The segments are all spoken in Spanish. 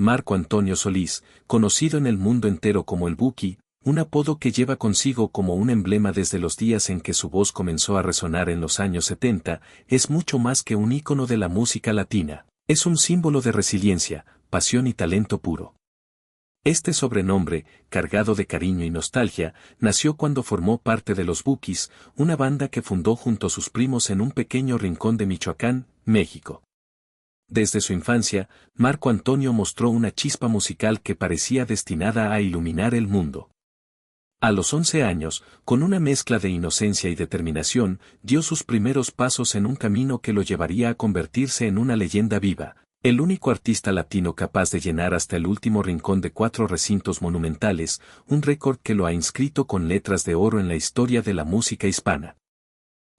Marco Antonio Solís, conocido en el mundo entero como el Buki, un apodo que lleva consigo como un emblema desde los días en que su voz comenzó a resonar en los años 70, es mucho más que un ícono de la música latina. Es un símbolo de resiliencia, pasión y talento puro. Este sobrenombre, cargado de cariño y nostalgia, nació cuando formó parte de los Bukis, una banda que fundó junto a sus primos en un pequeño rincón de Michoacán, México. Desde su infancia, Marco Antonio mostró una chispa musical que parecía destinada a iluminar el mundo. A los 11 años, con una mezcla de inocencia y determinación, dio sus primeros pasos en un camino que lo llevaría a convertirse en una leyenda viva, el único artista latino capaz de llenar hasta el último rincón de 4 recintos monumentales, un récord que lo ha inscrito con letras de oro en la historia de la música hispana.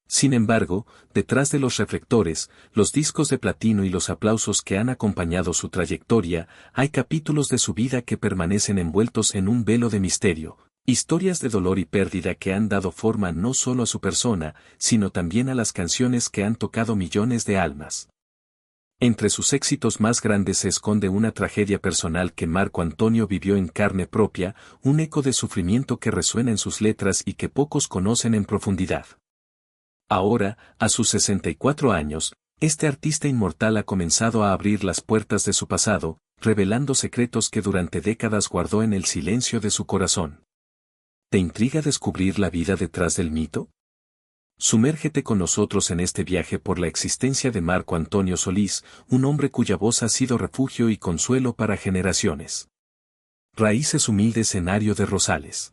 Sin embargo, detrás de los reflectores, los discos de platino y los aplausos que han acompañado su trayectoria, hay capítulos de su vida que permanecen envueltos en un velo de misterio, historias de dolor y pérdida que han dado forma no solo a su persona, sino también a las canciones que han tocado millones de almas. Entre sus éxitos más grandes se esconde una tragedia personal que Marco Antonio vivió en carne propia, un eco de sufrimiento que resuena en sus letras y que pocos conocen en profundidad. Ahora, a sus 64 años, este artista inmortal ha comenzado a abrir las puertas de su pasado, revelando secretos que durante décadas guardó en el silencio de su corazón. ¿Te intriga descubrir la vida detrás del mito? Sumérgete con nosotros en este viaje por la existencia de Marco Antonio Solís, un hombre cuya voz ha sido refugio y consuelo para generaciones. Raíces humildes en Ario de Rosales.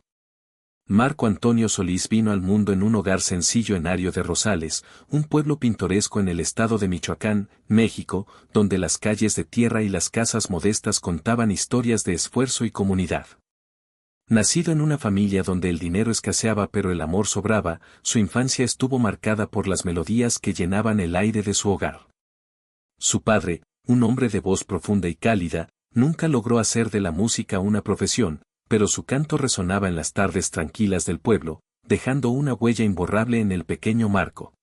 Marco Antonio Solís vino al mundo en un hogar sencillo en Ario de Rosales, un pueblo pintoresco en el estado de Michoacán, México, donde las calles de tierra y las casas modestas contaban historias de esfuerzo y comunidad. Nacido en una familia donde el dinero escaseaba pero el amor sobraba, su infancia estuvo marcada por las melodías que llenaban el aire de su hogar. Su padre, un hombre de voz profunda y cálida, nunca logró hacer de la música una profesión, pero su canto resonaba en las tardes tranquilas del pueblo, dejando una huella imborrable en el pequeño Marco.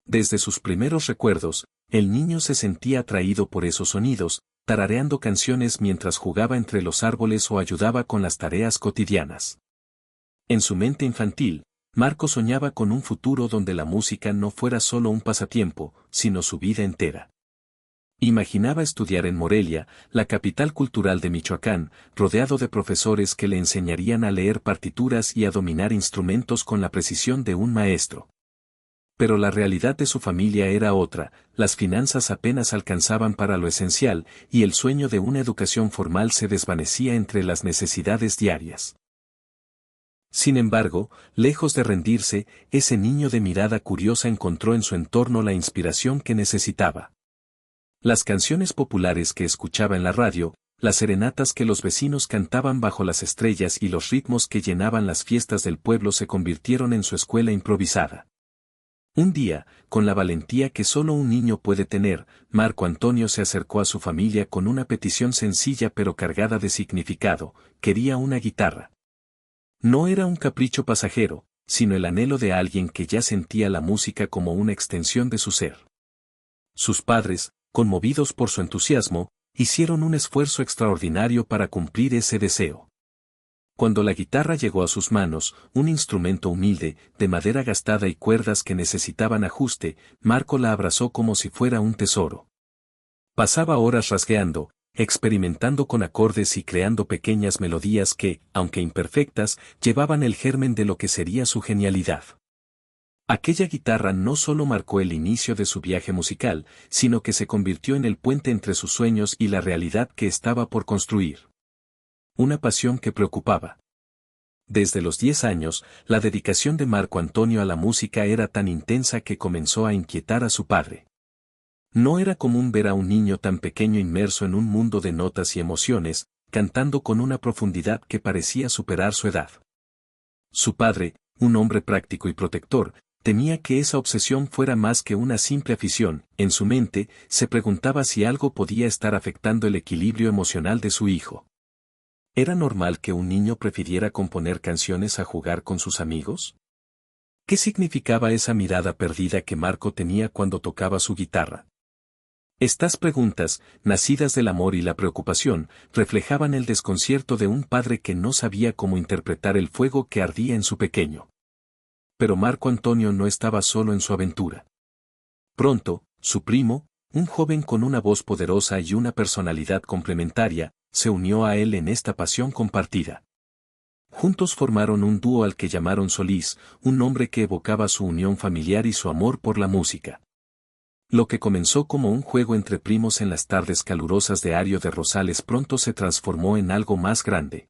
Desde sus primeros recuerdos, el niño se sentía atraído por esos sonidos, tarareando canciones mientras jugaba entre los árboles o ayudaba con las tareas cotidianas. En su mente infantil, Marco soñaba con un futuro donde la música no fuera solo un pasatiempo, sino su vida entera. Imaginaba estudiar en Morelia, la capital cultural de Michoacán, rodeado de profesores que le enseñarían a leer partituras y a dominar instrumentos con la precisión de un maestro. Pero la realidad de su familia era otra, las finanzas apenas alcanzaban para lo esencial, y el sueño de una educación formal se desvanecía entre las necesidades diarias. Sin embargo, lejos de rendirse, ese niño de mirada curiosa encontró en su entorno la inspiración que necesitaba. Las canciones populares que escuchaba en la radio, las serenatas que los vecinos cantaban bajo las estrellas y los ritmos que llenaban las fiestas del pueblo se convirtieron en su escuela improvisada. Un día, con la valentía que solo un niño puede tener, Marco Antonio se acercó a su familia con una petición sencilla pero cargada de significado: quería una guitarra. No era un capricho pasajero, sino el anhelo de alguien que ya sentía la música como una extensión de su ser. Sus padres, conmovidos por su entusiasmo, hicieron un esfuerzo extraordinario para cumplir ese deseo. Cuando la guitarra llegó a sus manos, un instrumento humilde, de madera gastada y cuerdas que necesitaban ajuste, Marco la abrazó como si fuera un tesoro. Pasaba horas rasgueando, experimentando con acordes y creando pequeñas melodías que, aunque imperfectas, llevaban el germen de lo que sería su genialidad. Aquella guitarra no solo marcó el inicio de su viaje musical, sino que se convirtió en el puente entre sus sueños y la realidad que estaba por construir. Una pasión que preocupaba. Desde los 10 años, la dedicación de Marco Antonio a la música era tan intensa que comenzó a inquietar a su padre. No era común ver a un niño tan pequeño inmerso en un mundo de notas y emociones, cantando con una profundidad que parecía superar su edad. Su padre, un hombre práctico y protector, temía que esa obsesión fuera más que una simple afición. En su mente, se preguntaba si algo podía estar afectando el equilibrio emocional de su hijo. ¿Era normal que un niño prefiriera componer canciones a jugar con sus amigos? ¿Qué significaba esa mirada perdida que Marco tenía cuando tocaba su guitarra? Estas preguntas, nacidas del amor y la preocupación, reflejaban el desconcierto de un padre que no sabía cómo interpretar el fuego que ardía en su pequeño. Pero Marco Antonio no estaba solo en su aventura. Pronto, su primo, un joven con una voz poderosa y una personalidad complementaria, se unió a él en esta pasión compartida. Juntos formaron un dúo al que llamaron Solís, un nombre que evocaba su unión familiar y su amor por la música. Lo que comenzó como un juego entre primos en las tardes calurosas de Ario de Rosales pronto se transformó en algo más grande.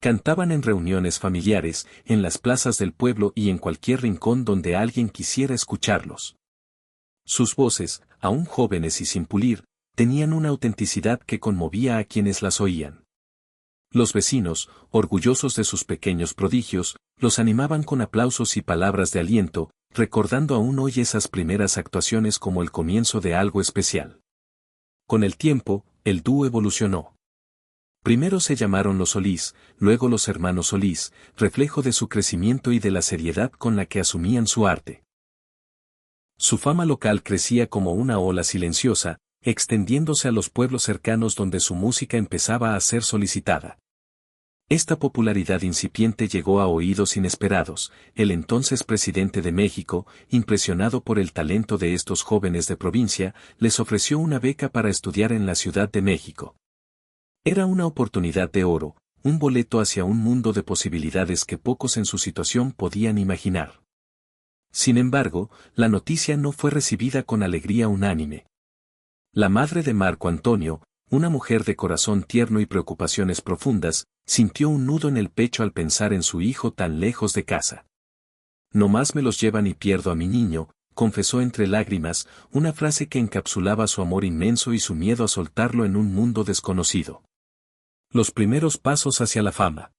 Cantaban en reuniones familiares, en las plazas del pueblo y en cualquier rincón donde alguien quisiera escucharlos. Sus voces, aún jóvenes y sin pulir, tenían una autenticidad que conmovía a quienes las oían. Los vecinos, orgullosos de sus pequeños prodigios, los animaban con aplausos y palabras de aliento, recordando aún hoy esas primeras actuaciones como el comienzo de algo especial. Con el tiempo, el dúo evolucionó. Primero se llamaron los Solís, luego los hermanos Solís, reflejo de su crecimiento y de la seriedad con la que asumían su arte. Su fama local crecía como una ola silenciosa, extendiéndose a los pueblos cercanos donde su música empezaba a ser solicitada. Esta popularidad incipiente llegó a oídos inesperados. El entonces presidente de México, impresionado por el talento de estos jóvenes de provincia, les ofreció una beca para estudiar en la Ciudad de México. Era una oportunidad de oro, un boleto hacia un mundo de posibilidades que pocos en su situación podían imaginar. Sin embargo, la noticia no fue recibida con alegría unánime. La madre de Marco Antonio, una mujer de corazón tierno y preocupaciones profundas, sintió un nudo en el pecho al pensar en su hijo tan lejos de casa. No más me los llevan y pierdo a mi niño, confesó entre lágrimas, una frase que encapsulaba su amor inmenso y su miedo a soltarlo en un mundo desconocido. Los primeros pasos hacia la fama.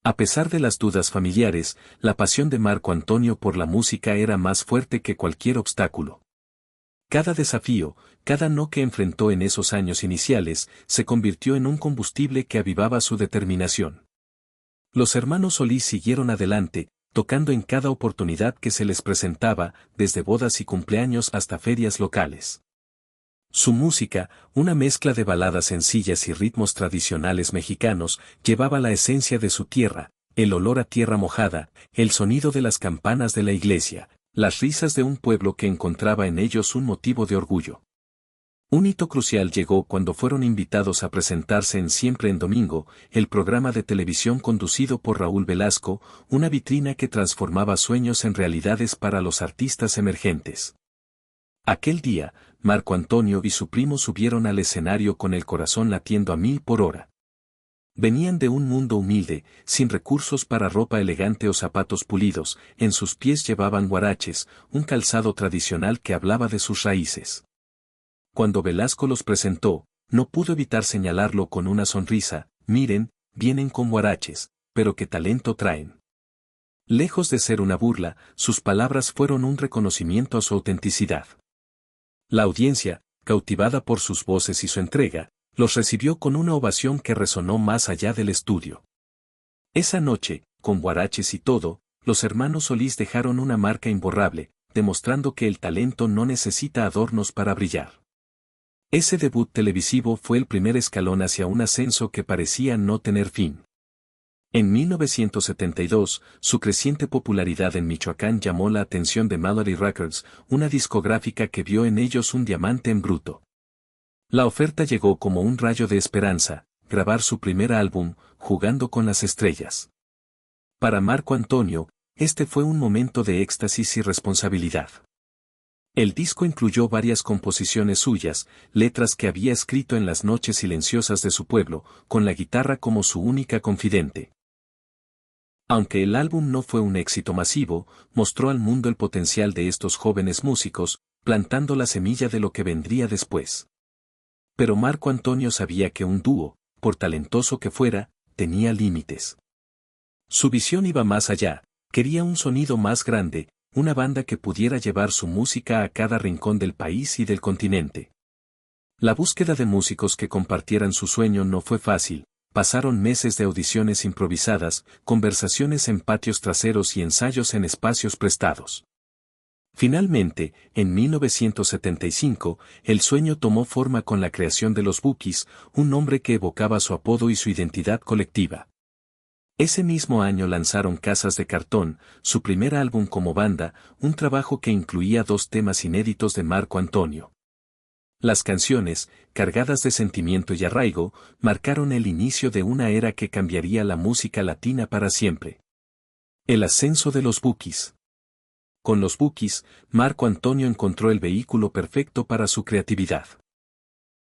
A pesar de las dudas familiares, la pasión de Marco Antonio por la música era más fuerte que cualquier obstáculo. Cada desafío, cada no que enfrentó en esos años iniciales, se convirtió en un combustible que avivaba su determinación. Los hermanos Solís siguieron adelante, tocando en cada oportunidad que se les presentaba, desde bodas y cumpleaños hasta ferias locales. Su música, una mezcla de baladas sencillas y ritmos tradicionales mexicanos, llevaba la esencia de su tierra, el olor a tierra mojada, el sonido de las campanas de la iglesia, las risas de un pueblo que encontraba en ellos un motivo de orgullo. Un hito crucial llegó cuando fueron invitados a presentarse en Siempre en Domingo, el programa de televisión conducido por Raúl Velasco, una vitrina que transformaba sueños en realidades para los artistas emergentes. Aquel día, Marco Antonio y su primo subieron al escenario con el corazón latiendo a 1000 por hora. Venían de un mundo humilde, sin recursos para ropa elegante o zapatos pulidos, en sus pies llevaban huaraches, un calzado tradicional que hablaba de sus raíces. Cuando Velasco los presentó, no pudo evitar señalarlo con una sonrisa: miren, vienen con huaraches, pero qué talento traen. Lejos de ser una burla, sus palabras fueron un reconocimiento a su autenticidad. La audiencia, cautivada por sus voces y su entrega, los recibió con una ovación que resonó más allá del estudio. Esa noche, con huaraches y todo, los hermanos Solís dejaron una marca imborrable, demostrando que el talento no necesita adornos para brillar. Ese debut televisivo fue el primer escalón hacia un ascenso que parecía no tener fin. En 1972, su creciente popularidad en Michoacán llamó la atención de Melody Records, una discográfica que vio en ellos un diamante en bruto. La oferta llegó como un rayo de esperanza: grabar su primer álbum, Jugando con las Estrellas. Para Marco Antonio, este fue un momento de éxtasis y responsabilidad. El disco incluyó varias composiciones suyas, letras que había escrito en las noches silenciosas de su pueblo, con la guitarra como su única confidente. Aunque el álbum no fue un éxito masivo, mostró al mundo el potencial de estos jóvenes músicos, plantando la semilla de lo que vendría después. Pero Marco Antonio sabía que un dúo, por talentoso que fuera, tenía límites. Su visión iba más allá, quería un sonido más grande, una banda que pudiera llevar su música a cada rincón del país y del continente. La búsqueda de músicos que compartieran su sueño no fue fácil. Pasaron meses de audiciones improvisadas, conversaciones en patios traseros y ensayos en espacios prestados. Finalmente, en 1975, el sueño tomó forma con la creación de los Bukis, un nombre que evocaba su apodo y su identidad colectiva. Ese mismo año lanzaron Casas de Cartón, su primer álbum como banda, un trabajo que incluía 2 temas inéditos de Marco Antonio. Las canciones, cargadas de sentimiento y arraigo, marcaron el inicio de una era que cambiaría la música latina para siempre. El ascenso de los Bukis. Con los Bukis, Marco Antonio encontró el vehículo perfecto para su creatividad.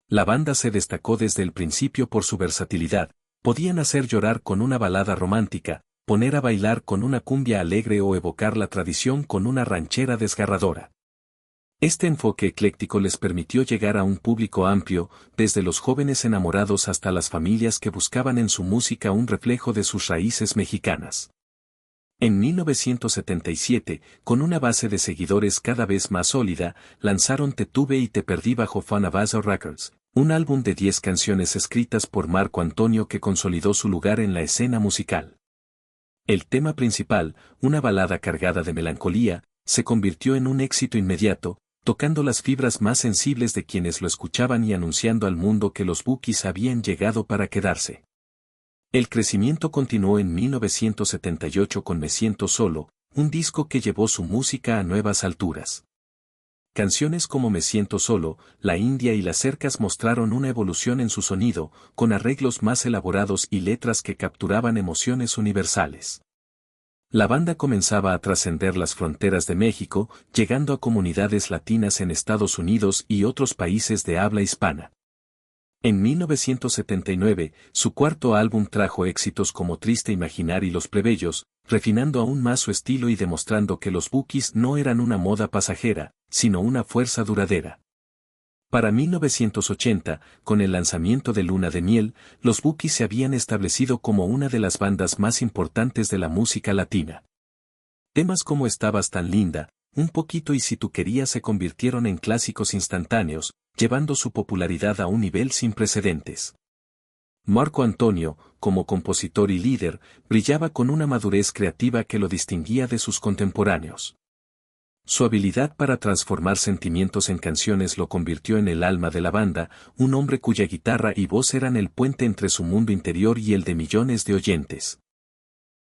La banda se destacó desde el principio por su versatilidad, podían hacer llorar con una balada romántica, poner a bailar con una cumbia alegre o evocar la tradición con una ranchera desgarradora. Este enfoque ecléctico les permitió llegar a un público amplio, desde los jóvenes enamorados hasta las familias que buscaban en su música un reflejo de sus raíces mexicanas. En 1977, con una base de seguidores cada vez más sólida, lanzaron Te tuve y te perdí bajo Funabazoo Records, un álbum de 10 canciones escritas por Marco Antonio que consolidó su lugar en la escena musical. El tema principal, una balada cargada de melancolía, se convirtió en un éxito inmediato, tocando las fibras más sensibles de quienes lo escuchaban y anunciando al mundo que los Bukis habían llegado para quedarse. El crecimiento continuó en 1978 con Me siento solo, un disco que llevó su música a nuevas alturas. Canciones como Me siento solo, La India y Las cercas mostraron una evolución en su sonido, con arreglos más elaborados y letras que capturaban emociones universales. La banda comenzaba a trascender las fronteras de México, llegando a comunidades latinas en Estados Unidos y otros países de habla hispana. En 1979, su cuarto álbum trajo éxitos como Triste Imaginar y Los Plebeyos, refinando aún más su estilo y demostrando que los Bukis no eran una moda pasajera, sino una fuerza duradera. Para 1980, con el lanzamiento de Luna de Miel, los Bukis se habían establecido como una de las bandas más importantes de la música latina. Temas como Estabas tan linda, Un poquito y Si tú querías se convirtieron en clásicos instantáneos, llevando su popularidad a un nivel sin precedentes. Marco Antonio, como compositor y líder, brillaba con una madurez creativa que lo distinguía de sus contemporáneos. Su habilidad para transformar sentimientos en canciones lo convirtió en el alma de la banda, un hombre cuya guitarra y voz eran el puente entre su mundo interior y el de millones de oyentes.